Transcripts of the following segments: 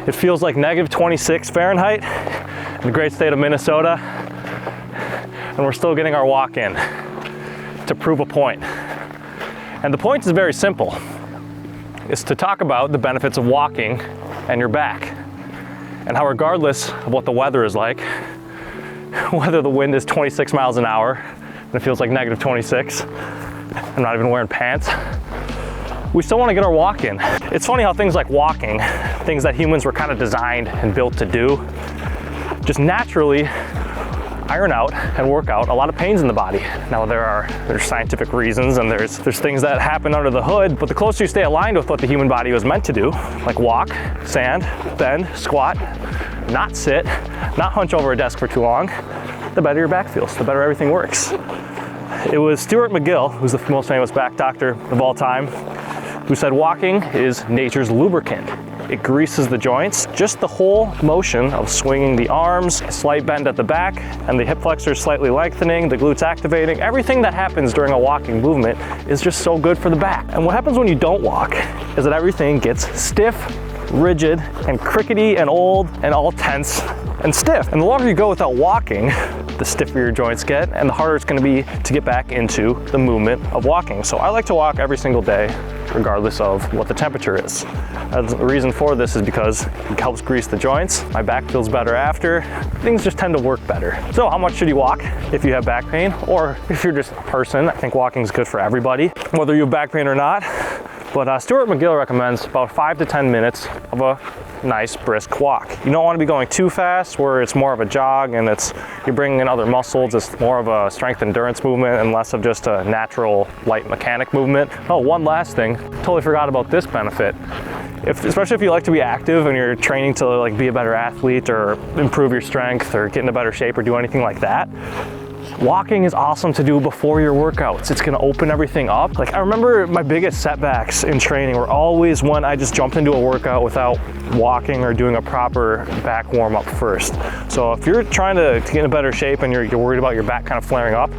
It feels like -26 Fahrenheit in the great state of Minnesota, and we're still getting our walk in to prove a point. And the point is very simple. It's to talk about the benefits of walking and your back, and how regardless of what the weather is like, whether the wind is 26 miles an hour and it feels like -26, I'm not even wearing pants, we still want to get our walk in. It's funny how things like walking, things that humans were kind of designed and built to do, just naturally iron out and work out a lot of pains in the body. Now there's scientific reasons and there's things that happen under the hood, but the closer you stay aligned with what the human body was meant to do, like walk, stand, bend, squat, not sit, not hunch over a desk for too long, the better your back feels, the better everything works. It was Stuart McGill, who's the most famous back doctor of all time, who said walking is nature's lubricant. It greases the joints. Just the whole motion of swinging the arms, a slight bend at the back, and the hip flexors slightly lengthening, the glutes activating, everything that happens during a walking movement is just so good for the back. And what happens when you don't walk is that everything gets stiff, rigid, and crickety, and old, and all tense and stiff. And the longer you go without walking, the stiffer your joints get, and the harder it's gonna be to get back into the movement of walking. So I like to walk every single day, regardless of what the temperature is. The reason for this is because it helps grease the joints. My back feels better after. Things just tend to work better. So how much should you walk if you have back pain? Or if you're just a person, I think walking is good for everybody, whether you have back pain or not. But Stuart McGill recommends about 5 to 10 minutes of a nice brisk walk. You don't want to be going too fast where it's more of a jog and you're bringing in other muscles. It's more of a strength endurance movement and less of just a natural light mechanic movement. Oh, one last thing, totally forgot about this benefit. Especially if you like to be active and you're training to like be a better athlete or improve your strength or get into better shape or do anything like that, walking is awesome to do before your workouts. It's gonna open everything up. Like I remember my biggest setbacks in training were always when I just jumped into a workout without walking or doing a proper back warm up first. So if you're trying to get in better shape and you're worried about your back kind of flaring up,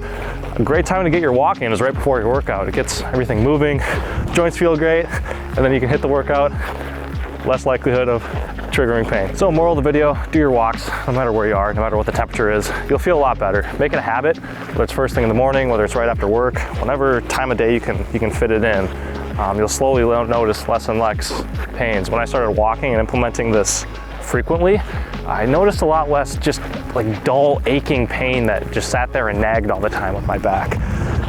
a great time to get your walk in is right before your workout. It gets everything moving, joints feel great, and then you can hit the workout, less likelihood of triggering pain. So moral of the video, do your walks, no matter where you are, no matter what the temperature is. You'll feel a lot better. Make it a habit, whether it's first thing in the morning, whether it's right after work, whenever time of day you can fit it in. You'll slowly notice less and less pains. When I started walking and implementing this frequently, I noticed a lot less just like dull aching pain that just sat there and nagged all the time with my back.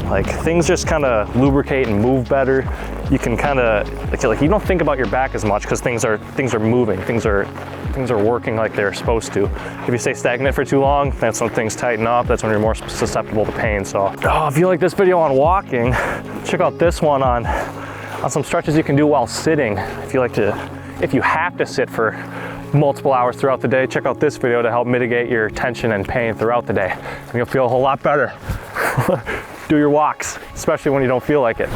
Like things just kind of lubricate and move better. You can kind of like you don't think about your back as much because things are moving, things are working like they're supposed to. If you stay stagnant for too long, that's when things tighten up. That's when you're more susceptible to pain. So if you like this video on walking, check out this one on some stretches you can do while sitting. If you have to sit for multiple hours throughout the day, check out this video to help mitigate your tension and pain throughout the day. And you'll feel a whole lot better. Do your walks, especially when you don't feel like it.